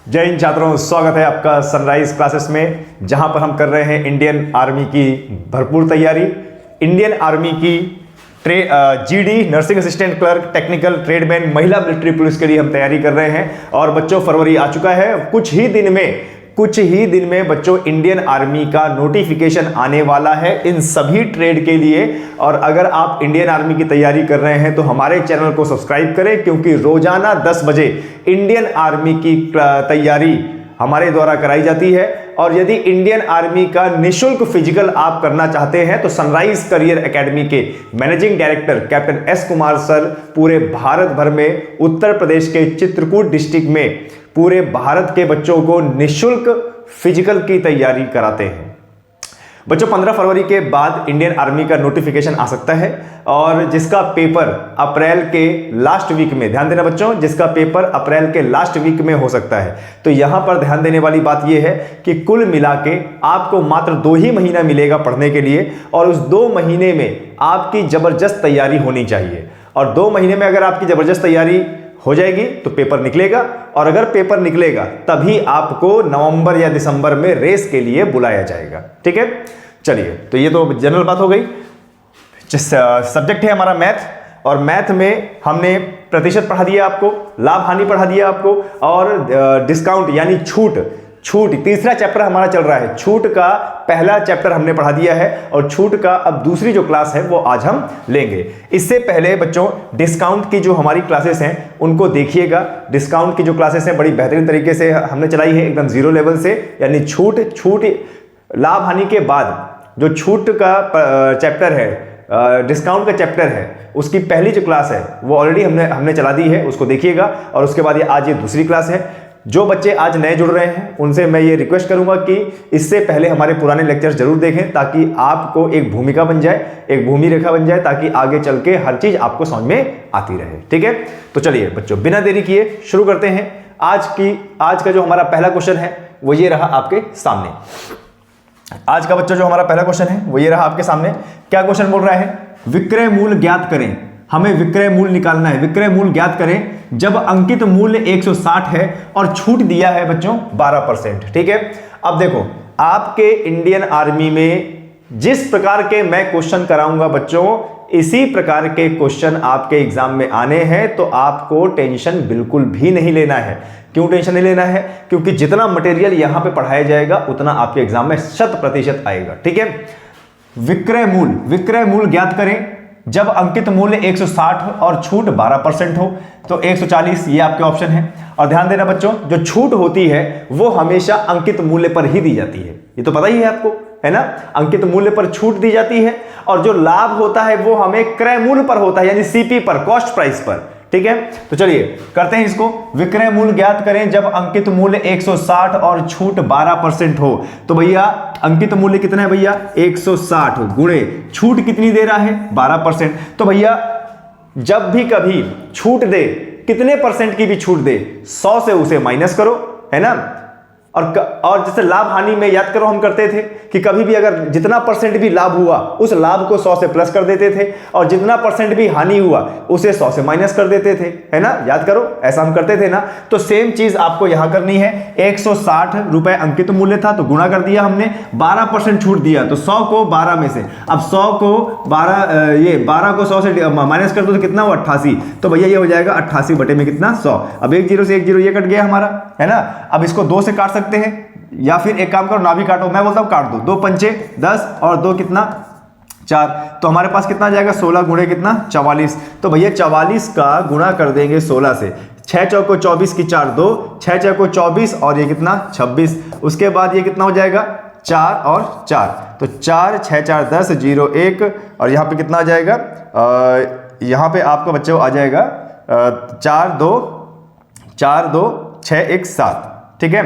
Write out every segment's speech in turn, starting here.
जय हिंद छात्रों, स्वागत है आपका सनराइज क्लासेस में, जहां पर हम कर रहे हैं इंडियन आर्मी की भरपूर तैयारी। इंडियन आर्मी की GD nursing assistant clerk technical tradesman महिला मिलिट्री पुलिस के लिए हम तैयारी कर रहे हैं। और बच्चों, फरवरी आ चुका है। कुछ ही दिन में बच्चों इंडियन आर्मी का नोटिफिकेशन आने वाला है इन सभी ट्रेड के लिए। और अगर आप इंडियन आर्मी की तैयारी कर रहे हैं तो हमारे चैनल को सब्सक्राइब करें, क्योंकि रोजाना 10 बजे इंडियन आर्मी की तैयारी हमारे द्वारा कराई जाती है। और यदि इंडियन आर्मी का निशुल्क फिजिकल आप करना चाहते हैं तो सनराइज करियर एकेडमी के managing director captain S Kumar sir पूरे भारत भर में, उत्तर प्रदेश के चित्रकूट डिस्ट्रिक्ट में पूरे भारत के बच्चों को निशुल्क फिजिकल की तैयारी कराते हैं। बच्चों, 15 फरवरी के बाद इंडियन आर्मी का नोटिफिकेशन आ सकता है और जिसका पेपर अप्रैल के लास्ट वीक में, ध्यान देना बच्चों, जिसका पेपर अप्रैल के लास्ट वीक में हो सकता है। तो यहां पर ध्यान देने वाली बात यह है कि कुल मिला के आपको मात्र 2 ही महीना मिलेगा पढ़ने के लिए, और उस 2 महीने में आपकी जबरदस्त तैयारी होनी चाहिए। और 2 महीने में अगर आपकी जबरदस्त तैयारी हो जाएगी तो पेपर निकलेगा, और अगर पेपर निकलेगा तभी आपको नवंबर या दिसंबर में रेस के लिए बुलाया जाएगा। ठीक है, चलिए, तो ये तो जनरल बात हो गई। सब्जेक्ट है हमारा मैथ, और मैथ में हमने प्रतिशत पढ़ा दिया आपको, लाभ हानि पढ़ा दिया आपको, और डिस्काउंट यानी छूट तीसरा चैप्टर हमारा चल रहा है। छूट का पहला चैप्टर हमने पढ़ा दिया है, और छूट का अब दूसरी जो क्लास है वो आज हम लेंगे। इससे पहले बच्चों, डिस्काउंट की जो हमारी क्लासेस हैं उनको देखिएगा। डिस्काउंट की जो क्लासेस हैं बड़ी बेहतरीन तरीके से हमने चलाई है, एकदम जीरो लेवल से, यानी छूट लाभ हानि के बाद जो छूट का चैप्टर है, डिस्काउंट का चैप्टर है, उसकी पहली जो क्लास है वो ऑलरेडी हमने चला दी है, उसको देखिएगा। और उसके बाद आज ये दूसरी क्लास है। जो बच्चे आज नए जुड़ रहे हैं उनसे मैं ये रिक्वेस्ट करूंगा कि इससे पहले हमारे पुराने लेक्चर्स जरूर देखें, ताकि आपको एक भूमिका बन जाए, एक भूमि रेखा बन जाए, ताकि आगे चल के हर चीज आपको समझ में आती रहे। ठीक है, तो चलिए बच्चों, बिना देरी किए शुरू करते हैं। आज का जो हमारा पहला क्वेश्चन है वो ये रहा आपके सामने। आज का बच्चों जो हमारा पहला क्वेश्चन है वो ये रहा आपके सामने। क्या क्वेश्चन बोल रहा है? विक्रय मूल्य ज्ञात करें। हमें विक्रय मूल्य निकालना है। विक्रय मूल्य ज्ञात करें जब अंकित मूल्य 160 है और छूट दिया है बच्चों 12%। ठीक है, अब देखो, आपके इंडियन आर्मी में जिस प्रकार के मैं क्वेश्चन कराऊंगा बच्चों, इसी प्रकार के क्वेश्चन आपके एग्जाम में आने हैं, तो आपको टेंशन बिल्कुल भी नहीं लेना है। क्यों टेंशन नहीं लेना है? क्योंकि जितना मटेरियल यहां पे पढ़ाया जाएगा उतना आपके एग्जाम में 100% आएगा। ठीक है, विक्रय मूल्य ज्ञात करें जब अंकित मूल्य 160 और छूट 12% हो। तो 140 ये आपके ऑप्शन है। और ध्यान देना बच्चों, जो छूट होती है वो हमेशा अंकित मूल्य पर ही दी जाती है, ये तो पता ही है आपको, है ना। अंकित मूल्य पर छूट दी जाती है, और जो लाभ होता है वो हमें क्रय मूल्य पर होता है, यानी सीपी पर, कॉस्ट प्राइस पर। ठीक है, तो चलिए करते हैं इसको। विक्रय मूल्य ज्ञात करें जब अंकित मूल्य 160 और छूट 12% हो। तो भैया अंकित मूल्य कितना है भैया? 160 गुणे छूट कितनी दे रहा है? 12%। तो भैया जब भी कभी छूट दे, कितने परसेंट की भी छूट दे, 100 से उसे माइनस करो, है ना। और जैसे लाभ हानि में याद करो, हम करते थे कि कभी भी अगर जितना परसेंट भी लाभ हुआ उस लाभ को 100 से प्लस कर देते थे, और जितना परसेंट भी हानि हुआ उसे 100 से माइनस कर देते थे, है ना। याद करो, ऐसा हम करते थे ना। तो सेम चीज आपको यहां करनी है। 160 रुपए अंकित मूल्य था तो गुणा कर दिया हमने, 12% छूट दिया, तो 100 को 12 में से, अब 100 को 12 को 100 से माइनस कर दो तो कितना हुआ? 88। तो भैया ये हो जाएगा 88 बटे में कितना? 100। अब 1 0 से 1 0 ये कट गया हमारा, है ना। अब इसको 2 से काट सकते हैं, या फिर एक काम करो, ना भी काटो, मैं बोलता हूं काट दो। 2 पंचे 10 और 2 कितना? 4। तो हमारे पास कितना आ जाएगा? 16 गुणे कितना? 44। तो भैया 44 का गुणा कर देंगे 16 से। 6 चौको 24 की 4 2, 6 चौको 24 और ये कितना? 26। उसके बाद ये कितना हो जाएगा? 4 और 4। तो 4 6 4 10 0 1, और यहाँ पे कितना आ जाएगा? यहाँ पे आपका बच्चों आ जाएगा 4 2 6 1 7। ठीक है,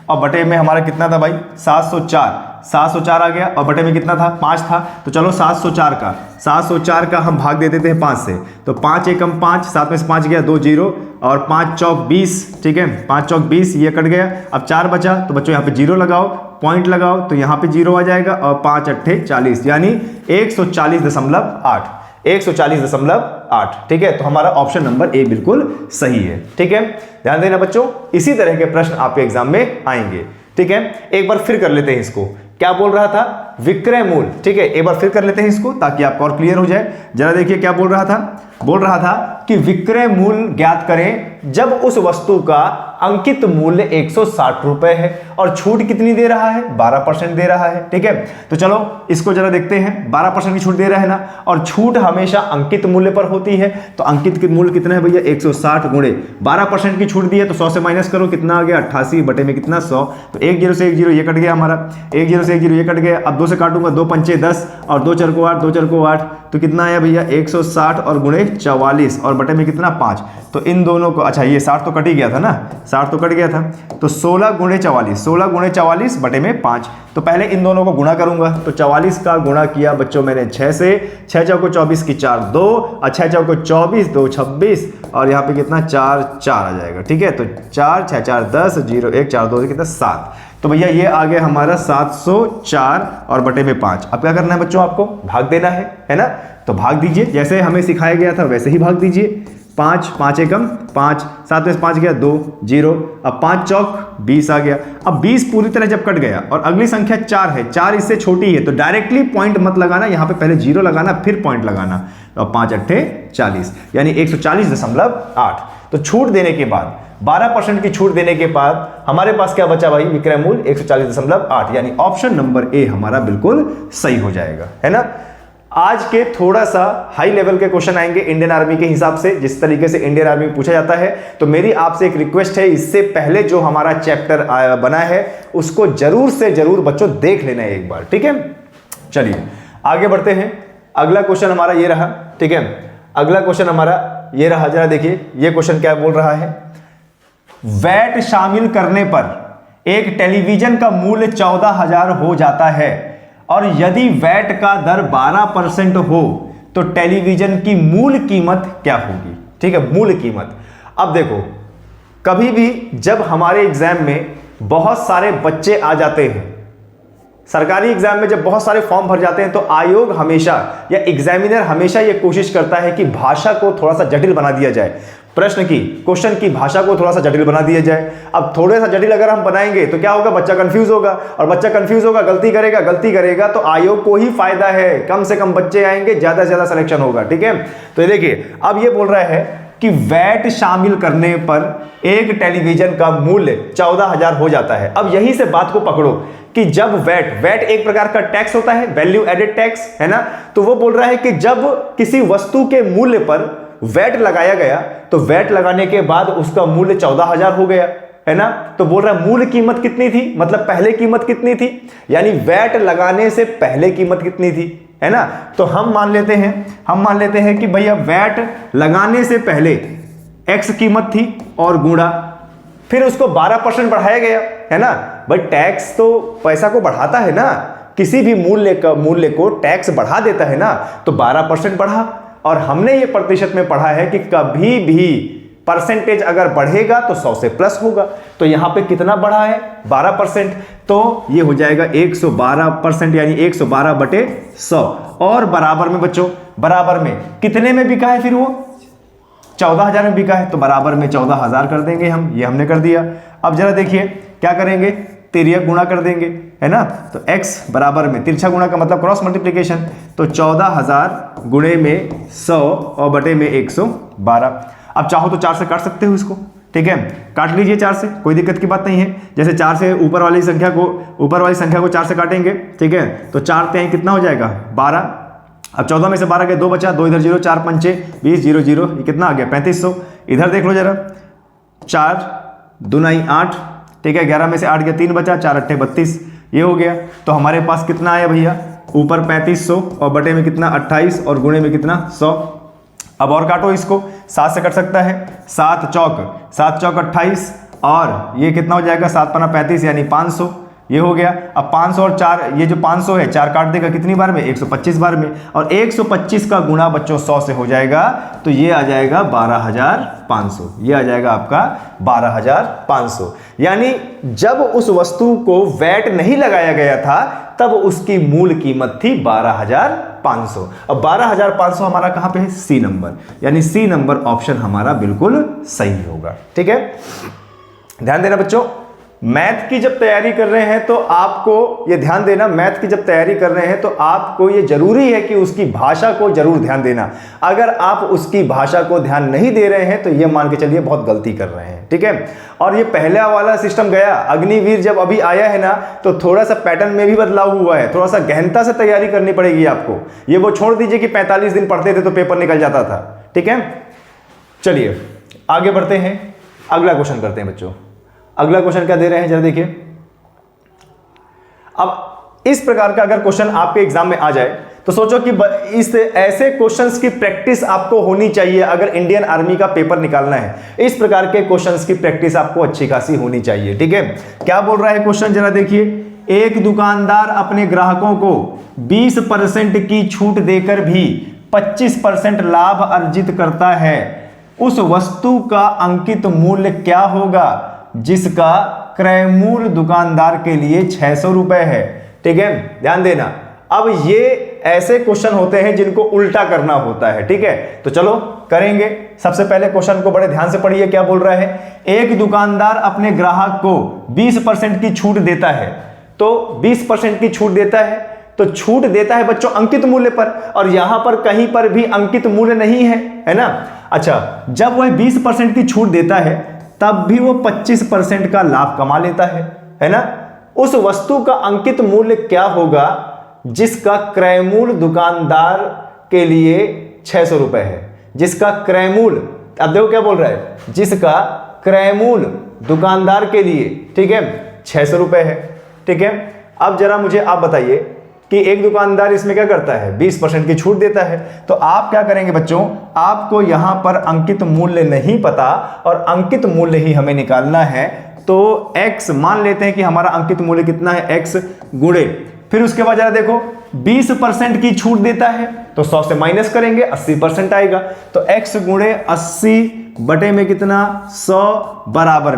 और बटे में हमारा कितना था भाई? 704 आ गया, और बटे में कितना था? 5 था। तो चलो 704 का हम भाग दे देते हैं 5 से। तो 5 एकम 5, 7 में से 5 गया, 2 0, और 5 चौक 20। ठीक है, 5 चौक 20, ये कट गया। अब 4 बचा, तो बच्चों यहाँ पे 0 लगाओ, पॉइंट लगाओ, तो यहाँ पे 0 आ जाएगा, और 5 अट्ठे 40, यानी 140.8। 140.8। ठीक है, तो हमारा ऑप्शन नंबर ए बिल्कुल सही है। ठीक है, ध्यान देना बच्चों, इसी तरह के प्रश्न आपके एग्जाम में आएंगे। ठीक है, एक बार फिर कर लेते हैं इसको। क्या बोल रहा था? विक्रय मूल। ठीक है, एक बार फिर कर लेते हैं इसको ताकि आपको और क्लियर हो जाए। जरा देखिए क्या बोल रहा था। बोल रहा था कि विक्रय मूल्य ज्ञात करें जब उस वस्तु का अंकित मूल्य 160 रुपए है और छूट कितनी दे रहा है? 12% दे रहा है। ठीक है, तो चलो इसको जरा देखते हैं। 12% की छूट दे रहा है ना, और छूट हमेशा अंकित मूल्य पर होती है। तो अंकित मूल्य कितना है भैया? 160 गुणे 12% की छूट दी है, तो 100 से माइनस करो, कितना आ गया? 88 बटे में कितना? 100। तो 1 0 से 1 0 ये कट गया हमारा, 1 0 से 1 0 ये कट गया। अब 2 से काटूंगा, 2 पंचे 10 और 2 4 को 8, 2 4 को 8, तो कितना आया भैया? 160 और गुणे 44 और बटे में कितना? 5। तो इन दोनों को, अच्छा ये 60 तो कट ही गया था ना, 60 तो कट गया था, तो 16 गुणे 44, 16 गुणे 44 बटे में 5। तो पहले इन दोनों को गुणा करूंगा, तो 44 का गुणा किया बच्चों मैंने 6 से, 6 चौको 24 की 4 2 और 6 चौको 24 2 26 और यहाँ पे कितना? 4 4 आ जाएगा। ठीक है, तो 4 6 4 10 0 1 4 2 कितना? 7। तो भैया ये आ गया हमारा 704 और बटे में 5। अब क्या करना है बच्चों? आपको भाग देना है ना? तो भाग दीजिए, जैसे हमें सिखाया गया था वैसे ही भाग दीजिए। 5 5 एकम 5, 7 में 5 गया 2 0, अब 5 चौक 20 आ गया। अब 20 पूरी तरह जब कट गया और अगली संख्या 4 है, 4 इससे छोटी है, तो डायरेक्टली पॉइंट मत लगाना, यहाँ पे पहले 0 लगाना फिर पॉइंट लगाना। तो 5 8 40 यानी 140.8। तो छूट देने के बाद 12% की छूट देने के बाद हमारे पास क्या बचा भाई? विक्रय मूल्य 140.8, यानी ऑप्शन नंबर ए हमारा बिल्कुल सही हो जाएगा, है ना। आज के थोड़ा सा हाई लेवल के क्वेश्चन आएंगे इंडियन आर्मी के हिसाब से, जिस तरीके से इंडियन आर्मी पूछा जाता है। तो मेरी आपसे एक रिक्वेस्ट है, इससे पहले जो हमारा चैप्टर बना है उसको जरूर से जरूर बच्चों देख लेना है एक बार। ठीक है, चलिए आगे बढ़ते हैं। अगला क्वेश्चन हमारा ये रहा। ठीक है, अगला क्वेश्चन हमारा ये रहा। जरा देखिए ये क्वेश्चन क्या बोल रहा है। वैट शामिल करने पर एक टेलीविजन का मूल्य 14,000 हो जाता है और यदि वैट का दर 12% हो तो टेलीविजन की मूल कीमत क्या होगी? ठीक है, मूल कीमत। अब देखो, कभी भी जब हमारे एग्जाम में बहुत सारे बच्चे आ जाते हैं, सरकारी एग्जाम में जब बहुत सारे फॉर्म भर जाते हैं, तो आयोग हमेशा या एग्जामिनर हमेशा यह कोशिश करता है कि भाषा को थोड़ा सा जटिल बना दिया जाए, क्वेश्चन की भाषा को थोड़ा सा जटिल बना दिया जाए। अब थोड़े सा जटिल अगर हम बनाएंगे तो क्या होगा? बच्चा कंफ्यूज होगा, और बच्चा कंफ्यूज होगा गलती करेगा तो आयोग को ही फायदा है, कम से कम बच्चे आएंगे, ज्यादा से ज्यादा सिलेक्शन होगा। ठीक है, तो ये देखिए अब ये बोल रहा है कि वैट शामिल करने पर एक टेलीविजन का मूल्य 14,000 हो जाता है। अब यहीं से बात को पकड़ो कि जब वैट एक प्रकार का टैक्स होता है, वैल्यू एडेड टैक्स, है ना। तो वो बोल रहा है कि जब किसी वस्तु के मूल्य पर वैट लगाया गया तो वैट लगाने के बाद उसका मूल्य 14,000 हो गया, है ना। तो बोल रहा है मूल कीमत कितनी थी, मतलब पहले कीमत कितनी थी, यानी वैट लगाने से पहले कीमत कितनी थी, है ना। तो हम मान लेते हैं कि भैया वैट लगाने से पहले एक्स कीमत थी और गुणा, फिर उसको 12% बढ़ाया गया, है ना। भाई टैक्स तो पैसा को बढ़ाता है ना, किसी भी मूल्य को टैक्स बढ़ा देता है ना, तो 12% बढ़ा। और हमने ये प्रतिशत में पढ़ा है कि कभी भी परसेंटेज अगर बढ़ेगा तो 100 से प्लस होगा। तो यहां पे कितना बढ़ा है? 12%। तो ये हो जाएगा 112%, यानी 112 बटे 100। और बराबर में बच्चों, बराबर में कितने में बिका है? फिर वो 14,000 में बिका है, तो बराबर में 14,000 कर देंगे हम, ये हमने कर दिया। अब जरा देखिए क्या करेंगे, तिर्यक गुणा कर देंगे, है ना। तो x बराबर में तिरछा गुणा का मतलब क्रॉस मल्टीप्लिकेशन, तो 14,000 गुणे में 100 और बटे में 112। अब चाहो तो 4 से काट सकते हो इसको, ठीक है, काट लीजिए 4 से, कोई दिक्कत की बात नहीं है। जैसे 4 से ऊपर वाली संख्या को 4 से काटेंगे, ठीक है, तो 4 3 कितना हो जाएगा? 12। अब 14 में से 12 गए, 2 बचा, 2 इधर 0, 4 पंचे 20, 0 0, ये कितना आ गया? 3500। इधर देख लो जरा, 4 दूनाई 8, ठीक है, 11 में से 8 गया, 3 बचा, 4 8 32, ये हो गया। तो हमारे पास कितना आया भैया? ऊपर 3500 और बटे में कितना? 28 और गुणे में कितना? 100। अब और काटो इसको, 7 से कट सकता है, 7 चौक 28 और ये कितना हो जाएगा? 7 पन्ना 35 यानी 500, ये हो गया। अब 500 और 4, ये जो 500 है 4 काट देगा कितनी बार में? 125 बार में, और 125 का गुणा बच्चों 100 से हो जाएगा, तो ये आ जाएगा 12,500, ये आ जाएगा आपका 12,500। यानी जब उस वस्तु को वैट नहीं लगाया गया था तब उसकी मूल कीमत थी 12,500। 12,500। अब 12,500 हमारा कहां पे है? सी नंबर, यानी सी नंबर ऑप्शन हमारा बिल्कुल सही होगा। ठीक है, ध्यान देना बच्चों, मैथ की जब तैयारी कर रहे हैं तो आपको ये ध्यान देना, मैथ की जब तैयारी कर रहे हैं तो आपको ये जरूरी है कि उसकी भाषा को जरूर ध्यान देना। अगर आप उसकी भाषा को ध्यान नहीं दे रहे हैं तो ये मान के चलिए बहुत गलती कर रहे हैं। ठीक है, और ये पहला वाला सिस्टम गया, अग्निवीर जब अभी आया है ना तो थोड़ा सा पैटर्न में भी बदलाव हुआ है, थोड़ा सा गहनता से तैयारी करनी पड़ेगी आपको। ये वो छोड़ दीजिए कि 45 दिन पढ़ते थे तो पेपर निकल जाता था। ठीक है, चलिए आगे बढ़ते हैं, अगला क्वेश्चन करते हैं बच्चों। अगला क्वेश्चन क्या दे रहे हैं जरा देखिए। अब इस प्रकार का अगर क्वेश्चन आपके एग्जाम में आ जाए तो सोचो कि इस ऐसे क्वेश्चंस की प्रैक्टिस आपको होनी चाहिए। अगर इंडियन आर्मी का पेपर निकालना है, इस प्रकार के क्वेश्चंस की प्रैक्टिस आपको अच्छी खासी होनी चाहिए। ठीक है, क्या बोल रहा है क्वेश्चन जरा देखिए। एक दुकानदार अपने ग्राहकों को 20% की छूट देकर भी 25% लाभ अर्जित करता है। उस वस्तु का अंकित मूल्य क्या होगा जिसका क्रय मूल्य दुकानदार के लिए 600 रुपए है। ठीक है, ध्यान देना। अब ये ऐसे क्वेश्चन होते हैं जिनको उल्टा करना होता है। ठीक है, तो चलो करेंगे। सबसे पहले क्वेश्चन को बड़े ध्यान से पढ़िए, क्या बोल रहा है। एक दुकानदार अपने ग्राहक को 20% की छूट देता है, तो 20% की छूट देता है, तो छूट देता है बच्चों अंकित मूल्य पर, और यहां पर कहीं पर भी अंकित मूल्य नहीं है ना। अच्छा, जब वह 20% की छूट देता है तब भी वो 25% का लाभ कमा लेता है ना। उस वस्तु का अंकित मूल्य क्या होगा जिसका क्रय मूल्य दुकानदार के लिए 600 रुपए है। जिसका क्रय मूल्य, अब देखो क्या बोल रहा है, जिसका क्रय मूल्य दुकानदार के लिए, ठीक है, 600 रुपए है। ठीक है, अब जरा मुझे आप बताइए कि एक दुकानदार इसमें क्या करता है, 20% की छूट देता है। तो आप क्या करेंगे बच्चों, आपको यहां पर अंकित मूल्य नहीं पता और अंकित मूल्य ही हमें निकालना है। तो x मान लेते हैं कि हमारा अंकित मूल्य कितना है, x गुणे, फिर उसके बाद जरा देखो 20% की छूट देता है तो 100 से माइनस करेंगे 80% आएगा। तो x गुणे 80 बटे में कितना, 100 बराबर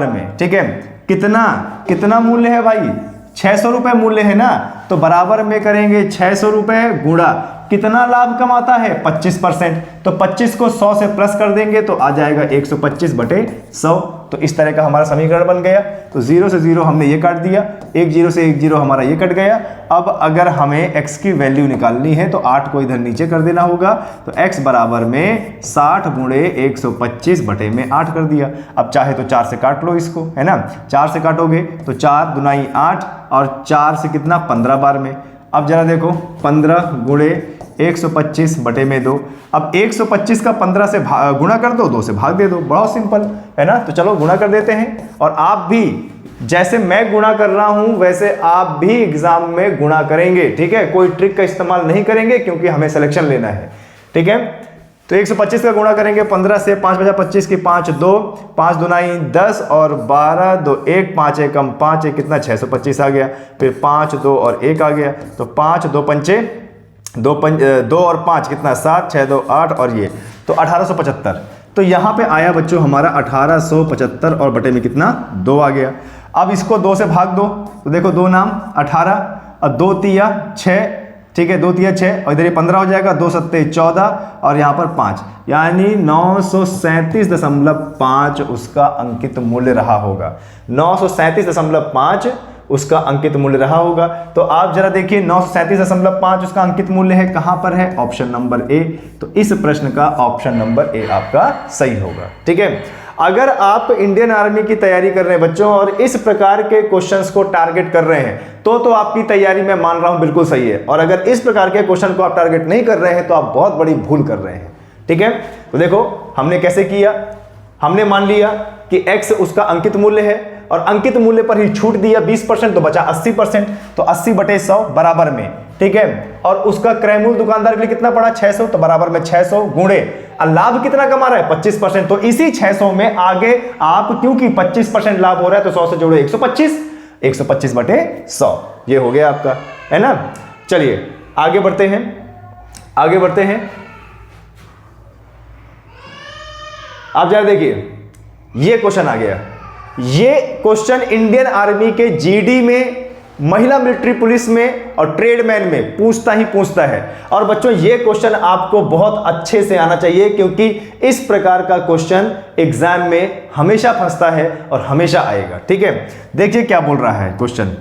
में। ठीक है, कितना मूल्य है भाई, 600 रुपए मूल्य है ना, तो बराबर में करेंगे 600 रुपए गुणा कितना लाभ कमाता है, 25%। तो 25 को 100 से प्लस कर देंगे तो आ जाएगा 125 बटे 100। तो इस तरह का हमारा समीकरण बन गया। तो 0 से 0 हमने ये काट दिया, 1 0 से 1 0 हमारा ये कट गया। अब अगर हमें x की वैल्यू निकालनी है तो 8 को इधर नीचे कर देना होगा। तो x बराबर में 60 गुणे 125 बटे में 8 कर दिया। अब चाहे तो 4 से काट लो इसको, है ना, 4 से काटोगे तो 4 दुनाई 8 और 4 से कितना, 15 बार में। अब जरा देखो 15 गुणे 125 बटे में 2। अब 125 का 15 से गुणा कर दो, 2 से भाग दे दो, बहुत सिंपल है ना। तो चलो गुणा कर देते हैं। और आप भी जैसे मैं गुणा कर रहा हूं वैसे आप भी एग्जाम में गुणा करेंगे। ठीक है, कोई ट्रिक का इस्तेमाल नहीं करेंगे क्योंकि हमें सिलेक्शन लेना है। ठीक है, तो 125 का गुणा करेंगे 15 से, 5 बजा 25 की 5 2, 5 दुनाई 10 और 12 2 1, 5 1 कम 5 1 कितना, 625 आ गया। फिर 5 2 और 1 आ गया, तो 5 2 पंचे 2 और 5 कितना, 7 6 2 8 और ये तो 1875। तो यहाँ पे आया बच्चों हमारा 1875 और बटे में कितना, 2 आ गया। अब इसको 2 से भाग दो तो देखो 2 नाम 18 और 2 तिया 6, ठीक है, 2 तिया 6 और इधर ये 15 हो जाएगा, 2 सत्ते 14 और यहाँ पर 5, यानी 937.5 उसका अंकित मूल्य रहा होगा। 937.5 उसका अंकित मूल्य रहा होगा। तो आप जरा देखिए 937.5 उसका अंकित मूल्य है, कहां पर है, ऑप्शन नंबर ए। तो इस प्रश्न का ऑप्शन नंबर ए आपका सही होगा। ठीक है, अगर आप इंडियन आर्मी की तैयारी कर रहे हैं बच्चों और इस प्रकार के क्वेश्चंस को टारगेट कर रहे हैं तो आपकी तैयारी मैं मान रहा हूं बिल्कुल सही है। और अगर इस प्रकार के क्वेश्चन को आप टारगेट नहीं कर रहे हैं तो आप बहुत बड़ी भूल कर रहे हैं। ठीक है, तो देखो हमने कैसे किया, हमने मान लिया कि x उसका अंकित मूल्य है और अंकित मूल्य पर ही छूट दिया 20%, तो बचा 80%, तो 80 बटे 100 बराबर में। ठीक है, और उसका क्रय मूल्य दुकानदार के लिए कितना पड़ा, 600, तो बराबर में 600 गुणे लाभ कितना कमा रहा है, 25%। तो इसी 600 में आगे आप क्योंकि 25% लाभ हो रहा है तो 100 से जोड़ो 125 बटे 100, ये हो गया आपका, है ना। चलिए आगे बढ़ते हैं। आप जरा देखिए ये क्वेश्चन आ गया। ये क्वेश्चन इंडियन आर्मी के जीडी में महिला मिलिट्री पुलिस में और ट्रेडमैन में पूछता ही पूछता है। और बच्चों ये क्वेश्चन आपको बहुत अच्छे से आना चाहिए, क्योंकि इस प्रकार का क्वेश्चन एग्जाम में हमेशा फंसता है और हमेशा आएगा। ठीक है, देखिए क्या बोल रहा है क्वेश्चन।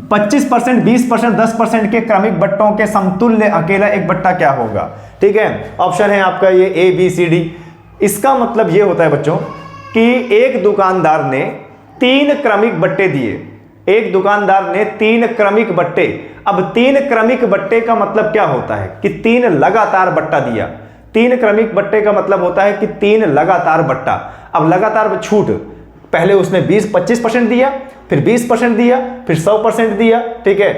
25%, 20%, 10% के क्रमिक बट्टों के समतुल्य अकेला एक बट्टा क्या होगा। ठीक है, ऑप्शन है आपका ये ABCD। इसका मतलब ये होता है बच्चों कि एक दुकानदार ने 3 क्रमिक बट्टे दिए, एक दुकानदार ने 3 क्रमिक बट्टे। अब 3 क्रमिक बट्टे का मतलब क्या होता है कि 3 लगातार बट्टा दिया। 3 क्रमिक बट्टे का मतलब होता है कि 3 लगातार बट्टा। अब लगातार छूट, पहले उसने 25% दिया, फिर 20% दिया, फिर 100% दिया। ठीक है,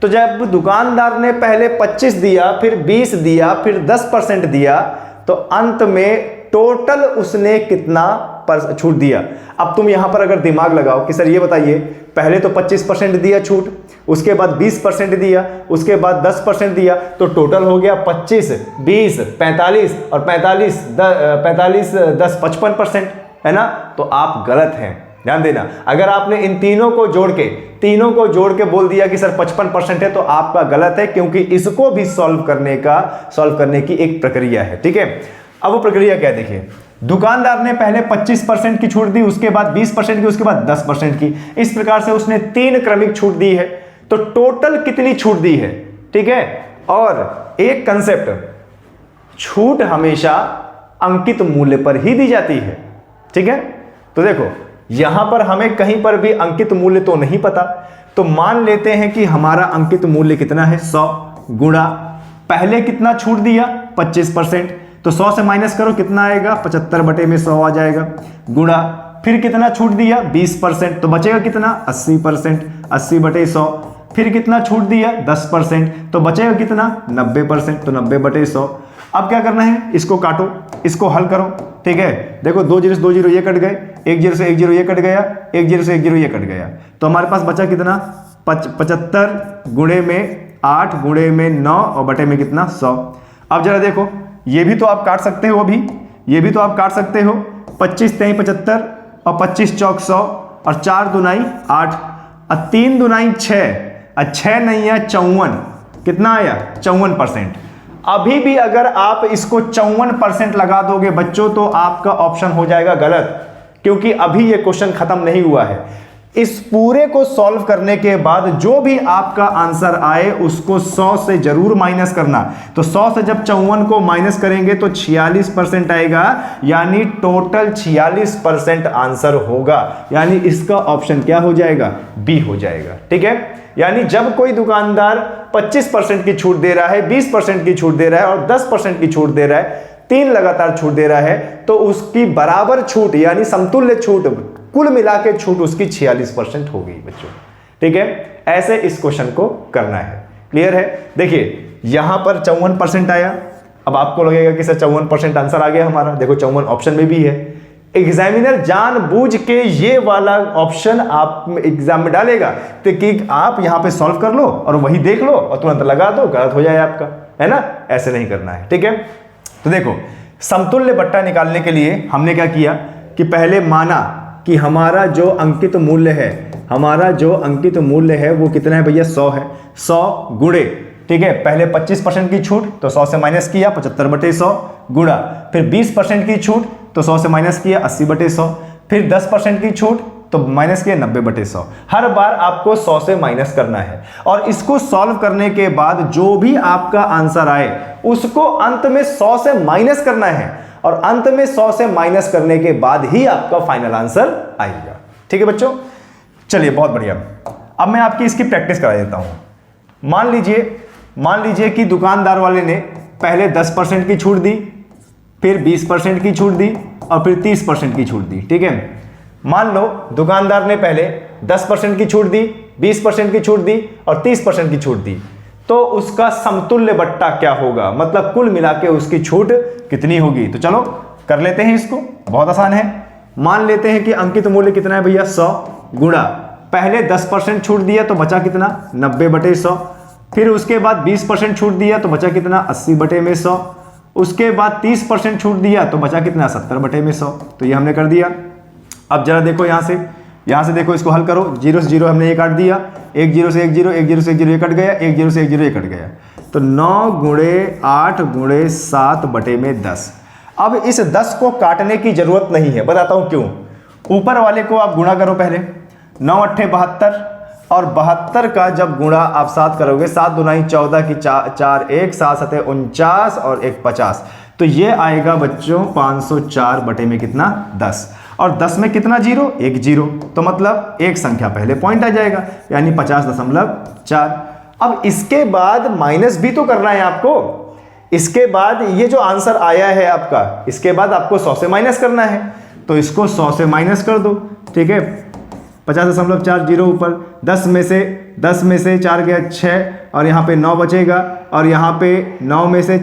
तो जब दुकानदार ने पहले 25 दिया, फिर 20 दिया, फिर 10% दिया, तो अंत में टोटल उसने कितना छूट दिया। अब तुम यहां पर अगर दिमाग लगाओ कि सर ये बताइए, पहले तो 25% दिया छूट, उसके बाद 20% दिया, उसके बाद 10% दिया, तो टोटल हो गया 25, 20, 45 और 45, 10, 55%, है ना। तो आप गलत हैं, ध्यान देना। अगर आपने इन तीनों को जोड़ के बोल दिया कि सर 55% है, तो आपका गलत है, क्योंकि इसको भी सॉल्व करने की एक प्रक्रिया है। ठीक है, अब वो प्रक्रिया क्या है देखिए। दुकानदार ने पहले 25% की छूट दी, उसके बाद 20% की, उसके बाद 10% की। इस प्रकार से उसने 3 क्रमिक छूट दी है, तो टोटल कितनी छूट दी है। ठीक है, और एक कंसेप्ट, छूट हमेशा अंकित मूल्य पर ही दी जाती है। ठीक है, तो देखो यहां पर हमें कहीं पर भी अंकित मूल्य तो नहीं पता, तो मान लेते हैं कि हमारा अंकित मूल्य कितना है 100 गुणा पहले कितना छूट दिया 25%, तो 100 से माइनस करो कितना आएगा 75/100 आ जाएगा, गुणा फिर कितना छूट दिया 20%, तो बचेगा कितना 80%, 80/100, फिर कितना छूट दिया 10%, तो बचेगा कितना 90%, तो 90/100। अब क्या करना है, इसको काटो, इसको हल करो। ठीक है, देखो 2 0 से 2 0 ये कट गए, 1 0 से 1 0 ये कट गया, 1 0 से 1 0 ये कट गया, तो हमारे पास बचा कितना 75 गुणे में 8 गुणे में 9 और बटे में कितना 100। अब जरा देखो, ये भी तो आप काट सकते हो, अभी ये भी तो आप काट सकते हो। 25 3 75 और 25 चौक 100 और 4 दूनाई 8 और 3 दूनाई 6 6 नहीं है 54, कितना आया 54%। अभी भी अगर आप इसको 54% लगा दोगे बच्चों, तो आपका ऑप्शन हो जाएगा गलत, क्योंकि अभी ये क्वेश्चन खत्म नहीं हुआ है। इस पूरे को सॉल्व करने के बाद जो भी आपका आंसर आए उसको 100 से जरूर माइनस करना। तो 100 से जब 54 को माइनस करेंगे तो 46% आएगा, यानी टोटल 46% आंसर होगा, यानी इसका ऑप्शन क्या हो जाएगा बी हो जाएगा। ठीक है, यानी जब कोई दुकानदार 25% की छूट दे रहा है, 20% की छूट दे रहा है और 10% की छूट दे रहा है, 3 लगातार छूट दे रहा है, तो उसकी बराबर छूट यानी समतुल्य छूट, कुल मिला के छूट उसकी 46% होगी बच्चों। ठीक है, ऐसे इस क्वेश्चन को करना है। क्लियर है? देखिए यहां पर 54% आया। अब आपको लगेगा कि सर 54% आंसर आ गया हमारा, देखो 54 ऑप्शन में भी है। एग्जामिनर जानबूझ के ये वाला ऑप्शन आप एग्जाम में डालेगा कि आप यहां पे सॉल्व कर लो और वही देख लो और तुरंत लगा दो, गलत हो जाए आपका, है ना। ऐसे नहीं करना है। ठीक है, तो देखो समतुल्य बट्टा निकालने के लिए हमने क्या किया कि पहले माना कि हमारा जो अंकित मूल्य है, वो कितना है भैया 100 है। 100 गुणे, ठीक है, पहले 25% की छूट तो 100 से माइनस किया 75/100 गुणा, फिर 20% की छूट तो 100 से माइनस किया 80/100, फिर 10% की छूट तो माइनस किया 90/100। हर बार आपको 100 से माइनस करना है और इसको सॉल्व करने के बाद जो भी आपका आंसर आए उसको अंत में 100 से माइनस करना है और अंत में 100 से माइनस करने के बाद ही आपका फाइनल आंसर आएगा। ठीक है बच्चों, चलिए बहुत बढ़िया। अब मैं आपकी इसकी प्रैक्टिस करा देता हूं। मान लीजिए कि दुकानदार वाले ने पहले 10% की छूट दी, फिर 20% की छूट दी और फिर 30% की छूट दी। ठीक है, मान लो दुकानदार ने पहले 10% की छूट दी, 20% की छूट दी और 30% की छूट दी, तो उसका समतुल्य बट्टा क्या होगा, मतलब कुल मिला के उसकी छूट कितनी होगी। तो चलो कर लेते हैं इसको, बहुत आसान है। मान लेते हैं कि अंकित मूल्य कितना है भैया 100 गुणा पहले 10% छूट दिया तो बचा कितना 90/100, फिर उसके बाद 20% छूट दिया तो बचा कितना 80/100, उसके बाद 30% छूट दिया तो बचा कितना 70/100। तो ये हमने कर दिया। अब जरा देखो यहां से यहाँ से देखो इसको हल करो, 0 से 0 हमने ये काट दिया, 1 0 से 1 0, 1 0 से 1 0 ये कट गया, 1 0 से 1 0 ये कट गया। तो 9 गुणे 8 गुणे 7 बटे में 10। अब इस 10 को काटने की जरूरत नहीं है, बताता हूँ क्यों। ऊपर वाले को आप गुणा करो पहले, 9 अट्ठे 72, और 72 का जब गुणा आप 7 करोगे, 7 दुनाई 14 की 4 1, 7 सते 49 और 1 50, तो ये आएगा बच्चों 504 बटे में कितना 10। और 10 में कितना जीरो, एक जीरो, तो मतलब एक संख्या पहले पॉइंट आ जाएगा, यानी 50.4। अब इसके बाद माइनस भी तो करना है आपको। इसके बाद ये जो आंसर आया है आपका, इसके बाद आपको 100 से माइनस करना है, तो इसको 100 से माइनस कर दो, ठीक है। 50.4 जीरो ऊपर, 10 में से 4 गया 6, और यहाँ पे 9 बचेगा, और यहाँ पे 9 में से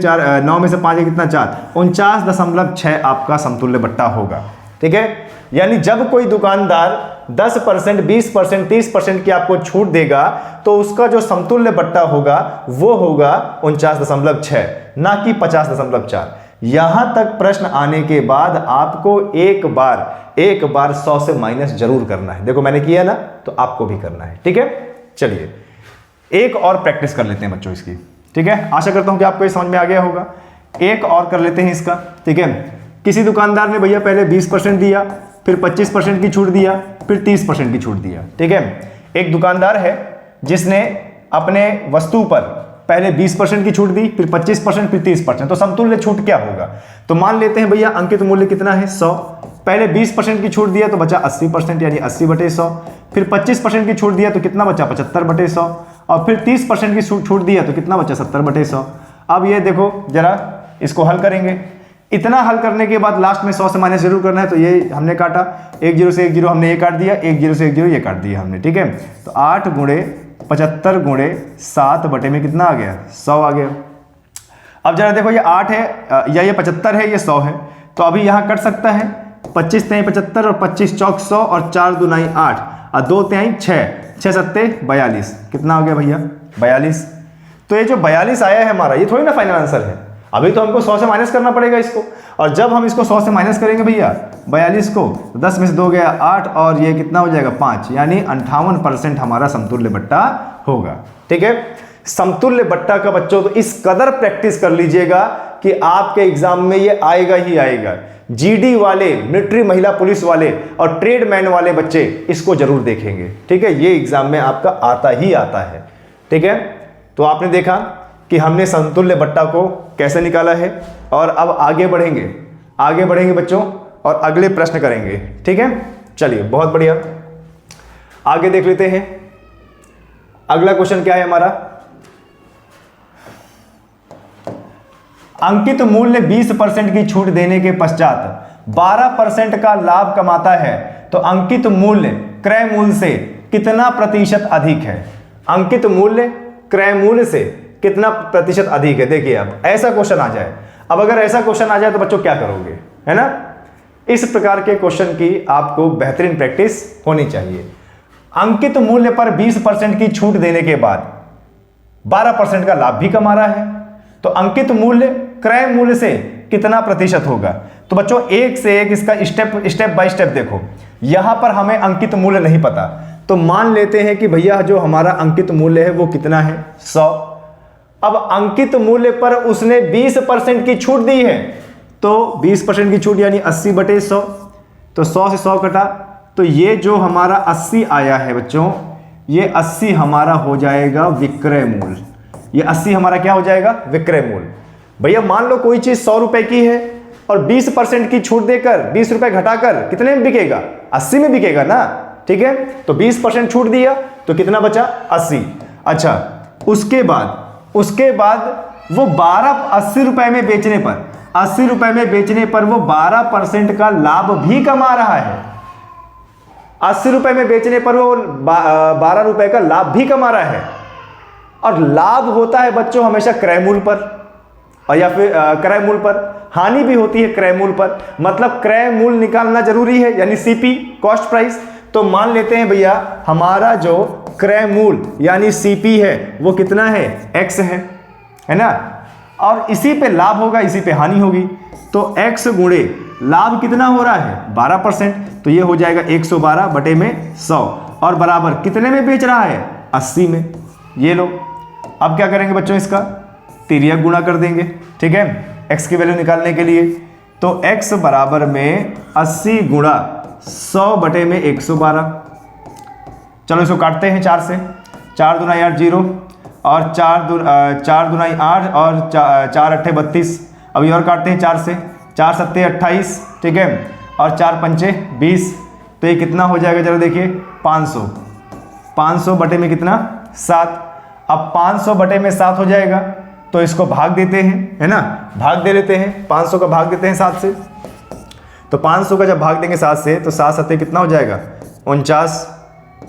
5 है कितना 4, 49.6 आपका समतुल्य बट्टा होगा, ठीक है। यानी जब कोई दुकानदार 10%, 20%, 30% की आपको छूट देगा, तो उसका जो समतुल्य बट्टा होगा वो होगा 49.6, ना कि 50.4। यहां तक प्रश्न आने के बाद आपको एक बार 100 से माइनस जरूर करना है। देखो मैंने किया ना, तो आपको भी करना है, ठीक है। चलिए एक और प्रैक्टिस कर लेते हैं बच्चों इसकी, ठीक है। आशा करता हूं कि आपको ये समझ में आ गया होगा। एक और कर लेते हैं इसका, ठीक है। किसी दुकानदार ने भैया पहले 20% दिया, फिर 25% की छूट दिया, फिर 30% की छूट दिया, ठीक है। एक दुकानदार है जिसने अपने वस्तु पर पहले 20% की छूट दी, फिर 25%, फिर 30%, तो समतुल्य छूट क्या होगा। तो मान लेते हैं भैया अंकित मूल्य कितना है 100, पहले 20% की छूट दिया तो बचा 80%, यानी 80/100, फिर 25% की छूट दिया तो कितना बचा 75/100, और फिर 30% की छूट दिया तो कितना बचा 70/100। अब ये देखो जरा इसको हल करेंगे। इतना हल करने के बाद लास्ट में 100 से माइनस जरूर करना है, तो ये हमने काटा, 1 0 से 1 0 हमने ये काट दिया, 1 0 से 1 0 ये काट दिया हमने, ठीक है। तो 8 गुणे 75 गुणे 7 बटे में कितना आ गया 100 आ गया। अब जरा देखो ये 8 है या ये 75 है, ये 100 है, तो अभी यहाँ कट सकता है, 25 3 75 और 25 चौक 100 और 4 दुनाई 8 और 2 3 6, 6 सत्ते 42, कितना हो गया भैया 42। तो ये जो 42 आया है हमारा, ये थोड़ी ना फाइनल आंसर है, अभी तो हमको 100 से माइनस करना पड़ेगा इसको। और जब हम इसको 100 से माइनस करेंगे भैया 42 को, 10 में से 2 गया 8, और ये कितना हो जाएगा 5, यानी 58% हमारा समतुल्य बट्टा होगा, ठीक है। समतुल्य बट्टा का बच्चों तो इस कदर प्रैक्टिस कर लीजिएगा कि आपके एग्जाम में ये आएगा ही आएगा। जीडी वाले, मिलिट्री महिला पुलिस वाले और ट्रेडमैन वाले बच्चे इसको जरूर देखेंगे, ठीक है। ये एग्जाम में आपका आता ही आता है, ठीक है। तो आपने देखा कि हमने समतुल्य बट्टा को कैसे निकाला है, और अब आगे बढ़ेंगे बच्चों और अगले प्रश्न करेंगे, ठीक है। चलिए बहुत बढ़िया, आगे देख लेते हैं। अगला क्वेश्चन क्या है हमारा, अंकित मूल्य 20% की छूट देने के पश्चात 12% का लाभ कमाता है, तो अंकित मूल्य क्रय मूल्य से कितना प्रतिशत अधिक है। अंकित मूल्य क्रय मूल्य से कितना प्रतिशत अधिक है। देखिए अब ऐसा क्वेश्चन आ जाए, अब अगर ऐसा क्वेश्चन आ जाए तो बच्चों क्या करोगे, है ना। इस प्रकार के क्वेश्चन की आपको बेहतरीन प्रैक्टिस होनी चाहिए। अंकित मूल्य पर 20% की छूट देने के बाद 12% का लाभ भी कमा रहा है, तो अंकित मूल्य क्रय मूल्य से कितना प्रतिशत होगा। तो बच्चों एक से एक इसका स्टेप बाय स्टेप देखो। यहां पर हमें अंकित मूल्य नहीं पता, तो मान लेते हैं कि भैया जो हमारा अंकित मूल्य है वो कितना है 100। अब अंकित मूल्य पर उसने 20% की छूट दी है, तो 20% की छूट यानी 80/100, तो 100 से 100 कटा, तो ये जो हमारा 80 आया है बच्चों, ये 80 हमारा हो जाएगा विक्रय मूल्य। ये 80 हमारा क्या हो जाएगा विक्रय मूल्य। भैया मान लो कोई चीज 100 रुपए की है और 20% की छूट देकर 20 रुपए घटाकर कितने में बिकेगा 80 में बिकेगा ना, ठीक है। तो 20% छूट दिया तो कितना बचा 80। अच्छा उसके बाद वो 80 रुपए में बेचने पर 80 रुपए में बेचने पर वो 12% का लाभ भी कमा रहा है। 80 रुपए में बेचने पर वो 12 रुपए का लाभ भी कमा रहा है। और लाभ होता है बच्चों हमेशा क्रय मूल्य पर, और या फिर क्रय मूल्य पर, हानि भी होती है क्रय मूल्य पर। मतलब क्रय मूल्य निकालना जरूरी है, यानी सीपी कॉस्ट प्राइस। तो मान लेते हैं भैया हमारा जो क्रय मूल्य यानी सीपी है वो कितना है एक्स है ना, और इसी पे लाभ होगा इसी पे हानि होगी। तो एक्स गुणे लाभ कितना हो रहा है 12%, तो ये हो जाएगा 112 बटे में 100 और बराबर कितने में बेच रहा है 80 में। ये लो, अब क्या करेंगे बच्चों, इसका तिर्यक गुणा कर देंगे, ठीक है, x की वैल्यू निकालने के लिए। तो x बराबर में 80 गुणा 100 बटे में 112। चलो इसको काटते हैं 4 से, 4 दूना 8 0 और 4 दूना 8 और 4 अट्ठे 32। अभी और काटते हैं 4 से, 4 सत्ते 28, ठीक है, और 4 पंचे 20। तो ये कितना हो जाएगा जरा देखिए 500, 500 बटे में कितना 7। अब 500 बटे में 7 हो जाएगा तो इसको भाग देते हैं, है ना, भाग दे लेते हैं, 500 का भाग देते हैं 7 से। तो 500 का जब भाग देंगे 7 से तो 7 सत्ते कितना हो जाएगा 49,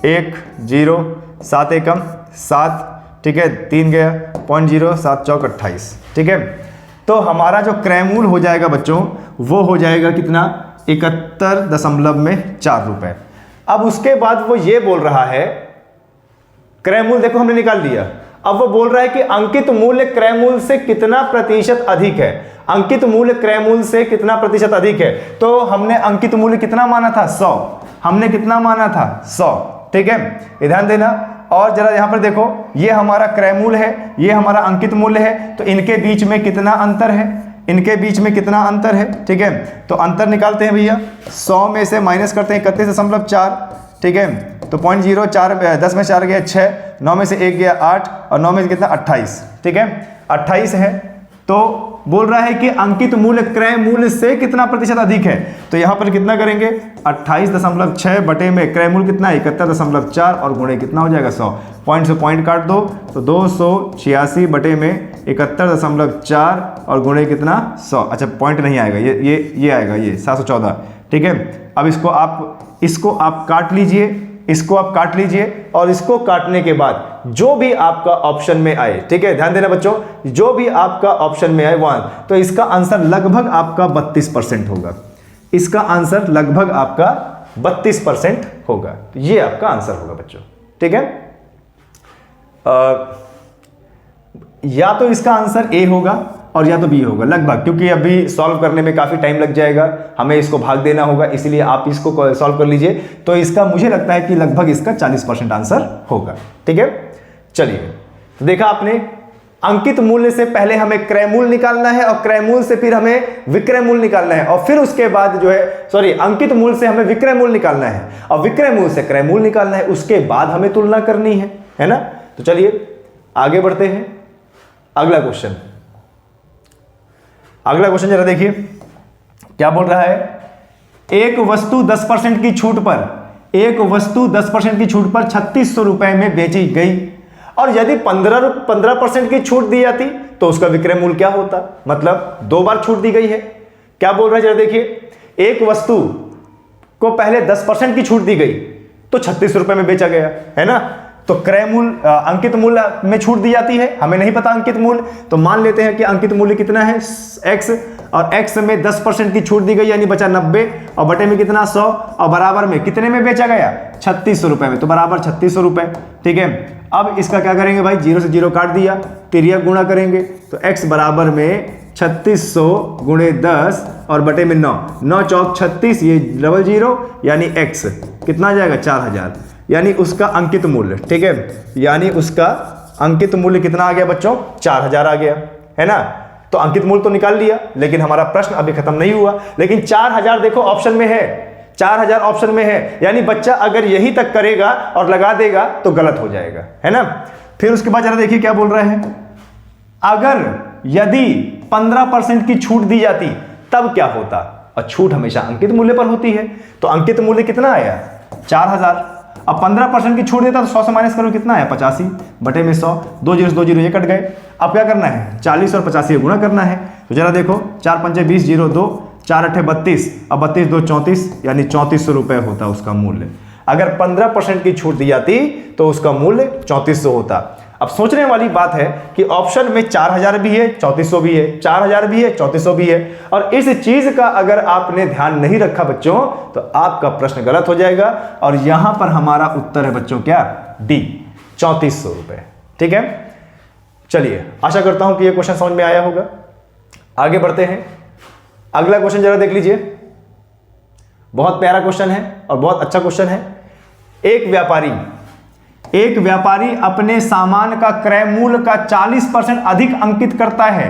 1 0 7 एकम 7, ठीक है, 3 गया 0.0 7 चौक 28, ठीक है। तो हमारा जो क्रयमूल्य हो जाएगा बच्चों वो हो जाएगा कितना 71.4 रुपए। अब उसके बाद वो ये बोल रहा है, क्रयमूल्य देखो हमने निकाल लिया, अब वो बोल रहा है कि अंकित मूल्य क्रयमूल्य से कितना प्रतिशत अधिक है। अंकित मूल्य क्रयमूल्य से कितना प्रतिशत अधिक है, तो हमने अंकित मूल्य कितना माना था 100, हमने कितना माना था 100, ठीक है, ये ध्यान देना। और जरा यहां पर देखो, ये हमारा क्रयमूल्य है, ये हमारा अंकित मूल्य है, तो इनके बीच में कितना अंतर है, इनके बीच में कितना अंतर है, ठीक है। तो अंतर निकालते हैं भैया, 100 में से माइनस करते हैं 31.4, ठीक है, तो 0.0 4 10 में 4 गया 6, 9 में से 1 गया 8 और 9 में से कितना 28, ठीक है, 28 है। तो बोल रहा है कि अंकित मूल्य क्रय मूल्य से कितना प्रतिशत अधिक है, तो यहां पर कितना करेंगे 28.6 बटे में क्रय मूल्य कितना 71.4 और गुणे कितना हो जाएगा 100, पॉइंट से पॉइंट काट दो तो 286 बटे में 71.4 और गुणे कितना 100। अच्छा पॉइंट नहीं आएगा, ये आएगा, ये 714, ठीक है। अब इसको आप काट लीजिए, इसको आप काट लीजिए और इसको काटने के बाद जो भी आपका ऑप्शन में आए, ठीक है, ध्यान देना बच्चों, जो भी आपका ऑप्शन में आए वहां, तो इसका आंसर लगभग आपका 32% होगा, इसका आंसर लगभग आपका 32% होगा, ये आपका आंसर होगा बच्चों, ठीक है। या तो इसका आंसर ए होगा और या तो बी होगा लगभग, क्योंकि अभी सॉल्व करने में काफी टाइम लग जाएगा, हमें इसको भाग देना होगा, इसलिए आप इसको सॉल्व कर लीजिए। तो इसका मुझे लगता है कि लगभग इसका 40% आंसर होगा, ठीक है। चलिए, तो देखा आपने, अंकित मूल्य से पहले हमें क्रय मूल्य निकालना है और क्रय मूल्य से फिर हमें विक्रय मूल्य निकालना है और फिर उसके बाद जो है अंकित मूल्य से हमें विक्रय मूल्य निकालना है और विक्रय मूल्य से क्रय मूल्य निकालना है, उसके बाद हमें तुलना करनी है ना। तो चलिए आगे बढ़ते हैं, अगला क्वेश्चन जरा देखिए क्या बोल रहा है। एक वस्तु 10% की छूट पर 3600 रुपए में बेची गई और यदि 15% की छूट दी जाती तो उसका विक्रय मूल्य क्या होता, मतलब 2 बार छूट दी गई है। क्या बोल रहा है जरा देखिए, एक वस्तु को पहले 10% की छूट दी गई तो 36 रुपए में बेचा गया, है ना। तो क्रय मूल्य अंकित मूल्य में छूट दी जाती है, हमें नहीं पता अंकित मूल्य, तो मान लेते हैं कि अंकित मूल्य कितना है x और x में 10% की छूट दी गई यानी बचा 90 और बटे में कितना 100 और बराबर में कितने में बेचा गया 3600 रुपए में, तो बराबर 3600 रुपए, ठीक है। अब इसका क्या करेंगे भाई, 0 से 0 काट दिया, तिर्यक गुणा करेंगे तो x बराबर में 3600 गुणे 10 और बटे में 9, 9 चौक 36, ये 00 यानी x कितना आ जाएगा 4000, यानी उसका अंकित मूल्य, ठीक है, यानी उसका अंकित मूल्य कितना आ गया बच्चों 4000 आ गया, है ना। तो अंकित मूल्य तो निकाल लिया, लेकिन हमारा प्रश्न अभी खत्म नहीं हुआ, लेकिन 4000 देखो ऑप्शन में है, 4000 ऑप्शन में है, यानी बच्चा अगर यही तक करेगा और लगा देगा तो गलत हो जाएगा, है ना। फिर उसके बाद जरा देखिए क्या बोल रहे हैं, अगर यदि 15% की छूट दी जाती तब क्या होता, और छूट हमेशा अंकित मूल्य पर होती है, तो अंकित मूल्य कितना आया 4000। अब 15% की छूट देता तो 100 से माइनस करो कितना है 85 बटे में 100, 2 जीरो 2 जीरो ये कट गए। अब क्या करना है 40 और 85 गुणा करना है, तो जरा देखो 4 पंचे 20 0 2 4 अठे 32, अब 32 2 34 यानी 3400 रुपए होता उसका मूल्य। अगर 15% की छूट दी जाती तो उसका मूल्य 3400 होता। अब सोचने वाली बात है कि ऑप्शन में 4000 भी है 3400 भी है, 4000 भी है 3400 भी है, और इस चीज का अगर आपने ध्यान नहीं रखा बच्चों तो आपका प्रश्न गलत हो जाएगा, और यहां पर हमारा उत्तर है बच्चों क्या डी 3400 रुपए, ठीक है। चलिए आशा करता हूं कि यह क्वेश्चन समझ में आया होगा। आगे बढ़ते हैं, अगला क्वेश्चन जरा देख लीजिए बहुत प्यारा क्वेश्चन है और बहुत अच्छा क्वेश्चन है। एक व्यापारी अपने सामान का क्रय मूल्य का 40% अधिक अंकित करता है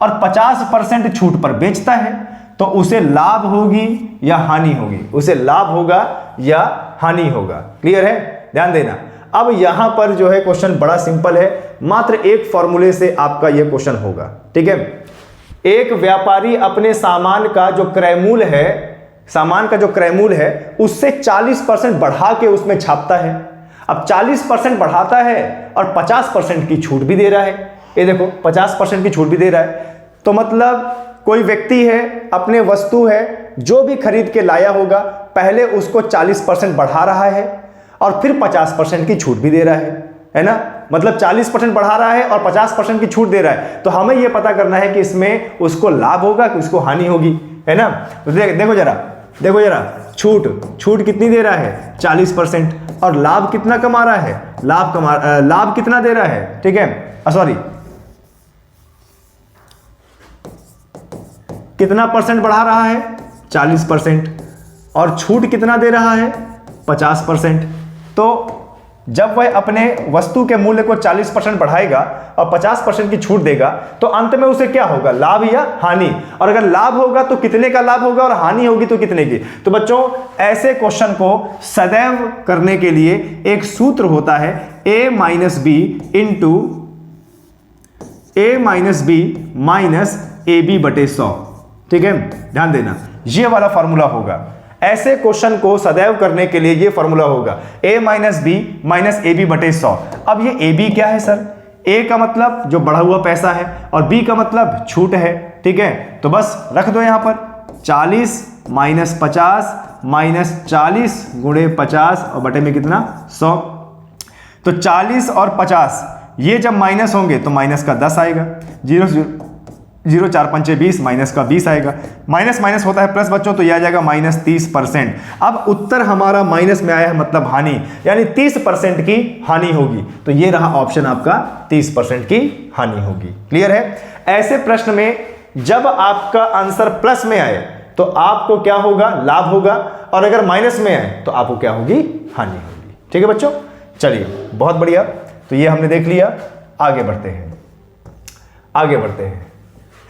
और 50% छूट पर बेचता है, तो उसे लाभ होगी या हानि होगी? उसे लाभ होगा या हानि होगा? क्लियर है? ध्यान देना। अब यहां पर जो है क्वेश्चन बड़ा सिंपल है, मात्र एक फॉर्मूले से आपका यह क्वेश्चन होगा। ठीक है, एक व्यापारी अपने सामान का जो क्रय मूल्य है उससे 40% बढ़ा के उसमें छापता है। अब 40% बढ़ाता है और 50% की छूट भी दे रहा है। ये देखो 50% की छूट भी दे रहा है, तो मतलब कोई व्यक्ति है, अपने वस्तु है, जो भी खरीद के लाया होगा, पहले उसको 40% बढ़ा रहा है और फिर 50% की छूट भी दे रहा है ना? मतलब 40% बढ़ा रहा है और 50% की छूट दे रहा है। तो हमें यह पता करना है कि इसमें उसको लाभ होगा कि उसको हानि होगी, है ना? तो देखो जरा छूट कितनी दे रहा है? 40%। और लाभ कितना कमा रहा है? लाभ कितना दे रहा है? ठीक है, सॉरी, कितना परसेंट बढ़ा रहा है? 40%। और छूट कितना दे रहा है? 50%। तो जब वह अपने वस्तु के मूल्य को 40% बढ़ाएगा और 50% की छूट देगा, तो अंत में उसे क्या होगा? लाभ या हानि? और अगर लाभ होगा तो कितने का लाभ होगा और हानि होगी तो कितने की? तो बच्चों, ऐसे क्वेश्चन को सदैव करने के लिए एक सूत्र होता है, a minus B into a minus B minus AB बटे 100। ठीक है, ध्यान देना, ये वाला फॉर्मूला होगा। ऐसे क्वेश्चन को सदैव करने के लिए ये फॉर्मूला होगा, a minus B minus AB बटे 100। अब ये AB क्या है सर? A का मतलब जो बढ़ा हुआ पैसा है और B का मतलब छूट है। ठीक है, तो बस रख दो यहां पर 40 माइनस 50 माइनस 40 गुणे 50 और बटे में कितना? 100। तो 40 और 50 ये जब माइनस होंगे तो माइनस का 10 आएगा, 0 4 5 20, माइनस का 20 आएगा। माइनस होता है प्लस बच्चों, तो यह आ जाएगा माइनस 30%। अब उत्तर हमारा माइनस में आया है, मतलब हानि, यानी 30% की हानि होगी। तो ये रहा ऑप्शन आपका, 30% की हानि होगी। क्लियर है? ऐसे प्रश्न में जब आपका आंसर प्लस में आए तो आपको क्या होगा? लाभ होगा, और अगर माइनस में आए तो आपको क्या होगी? हानि होगी। ठीक है बच्चों, चलिए बहुत बढ़िया। तो ये हमने देख लिया, आगे बढ़ते हैं।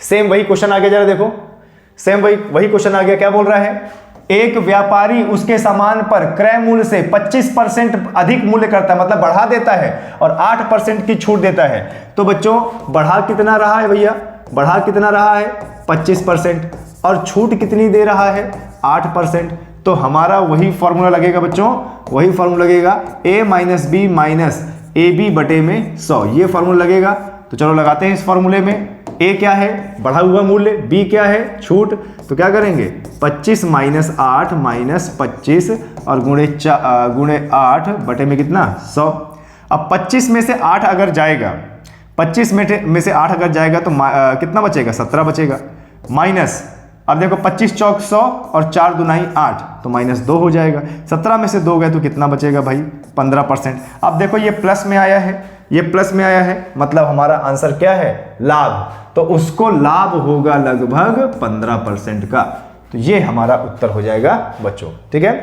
सेम वही क्वेश्चन आ गया, जरा देखो, सेम वही क्वेश्चन आ गया। क्या बोल रहा है? एक व्यापारी उसके सामान पर क्रय मूल्य से 25% अधिक मूल्य करता है, मतलब बढ़ा देता है, और 8% की छूट देता है। तो बच्चों, बढ़ा कितना रहा है भैया? बढ़ा कितना रहा है? 25%। और छूट कितनी दे रहा है? 8%। तो हमारा वही फॉर्मूला लगेगा बच्चों, वही फॉर्मूला लगेगा, a minus B minus AB बटे में 100। ये फॉर्मूला लगेगा। तो चलो लगाते हैं इस फॉर्मूले में। A क्या है? बढ़ा हुआ मूल्य। B क्या है? छूट। तो क्या करेंगे? 25 माइनस 8 माइनस 25 और गुणे 8 बटे में कितना? 100। अब 25 में से 8 अगर जाएगा, 25 में से 8 अगर जाएगा तो कितना बचेगा? 17 बचेगा। माइनस, अब देखो 25 चौक 100 और 4 दुनाई 8, तो माइनस 2 हो जाएगा। 17 में से 2 गए तो कितना बचेगा भाई? 15%। अब देखो ये प्लस में आया है, ये प्लस में आया है, मतलब हमारा आंसर क्या है? लाभ। तो उसको लाभ होगा लगभग 15% का। तो ये हमारा उत्तर हो जाएगा बच्चों। ठीक है,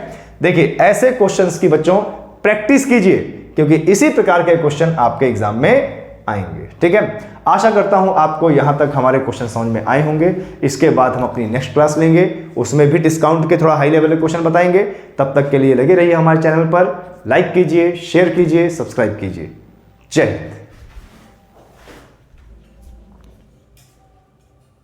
देखिए ऐसे क्वेश्चंस की बच्चों प्रैक्टिस कीजिए, क्योंकि इसी प्रकार के क्वेश्चन आपके एग्जाम में आएंगे। ठीक है, आशा करता हूं आपको यहां तक हमारे क्वेश्चन समझ में आए होंगे। इसके बाद हम अपनी नेक्स्ट क्लास लेंगे, उसमें भी डिस्काउंट के थोड़ा हाई लेवल के क्वेश्चन बताएंगे। तब तक के लिए लगे रहिए हमारे चैनल पर, लाइक कीजिए, शेयर कीजिए, सब्सक्राइब कीजिए। जय हिंद।